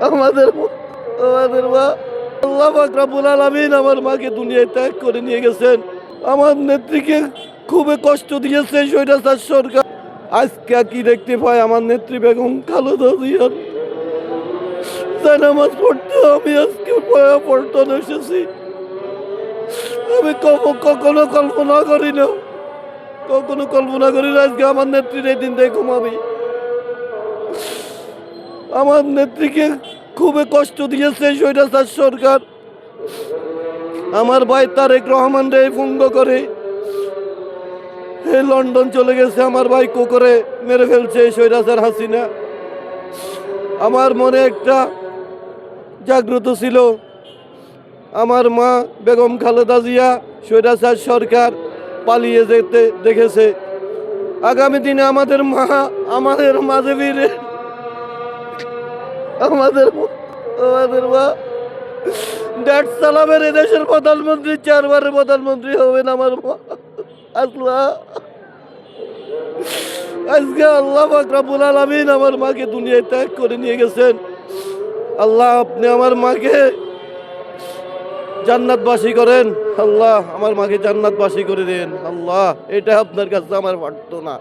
আমাদের আমাদের মা আল্লাহ পাক রব্বুল আলামিন আমার মাকে দুনিয়ায় ত্যাগ করে নিয়ে গেছেন। আমার নেত্রীকে খুবই কষ্ট দিয়েছে স্বৈরাচার সরকার। আজকে কি দেখতে পাই আমার নেত্রী বেগম খালেদা জিয়ার নামাজ পড়তে আমি আজকে পল্টনে এসেছি। আমি কখনো কল্পনা করি না, কখনো কল্পনা করি না আজকে আমার নেত্রীর এই দিন দেখুম আমি। আমার নেত্রীকে খুবই কষ্ট দিয়েছে স্বৈরাচার সরকার। আমার ভাই তারেক রহমান রে ভঙ্গ করে লন্ডন চলে গেছে। আমার ভাই করে মেরে ফেলছে স্বৈরাচার হাসিনা। আমার মনে একটা জাগ্রত ছিল, আমার মা বেগম খালেদা জিয়া স্বৈরাচার সরকার পালিয়ে যেতে দেখেছে। আগামী দিনে আমাদের মা আমাদের মাঝে ফিরে আমাদের আমাদের মা ড্যাড সালামের এদেশের প্রধানমন্ত্রী 4 বারের প্রধানমন্ত্রী হবেন আমার মা। আজকে আল্লাহ পাক রব্বুল আলামিন আমার মাকে দুনিয়ায় ত্যাগ করে নিয়ে গেছেন। আল্লাহ আপনি আমার মাকে জান্নাতবাসী করেন। আল্লাহ আমার মাকে জান্নাতবাসী করে দেন। আল্লাহ এটা আপনার কাছে আমার প্রার্থনা।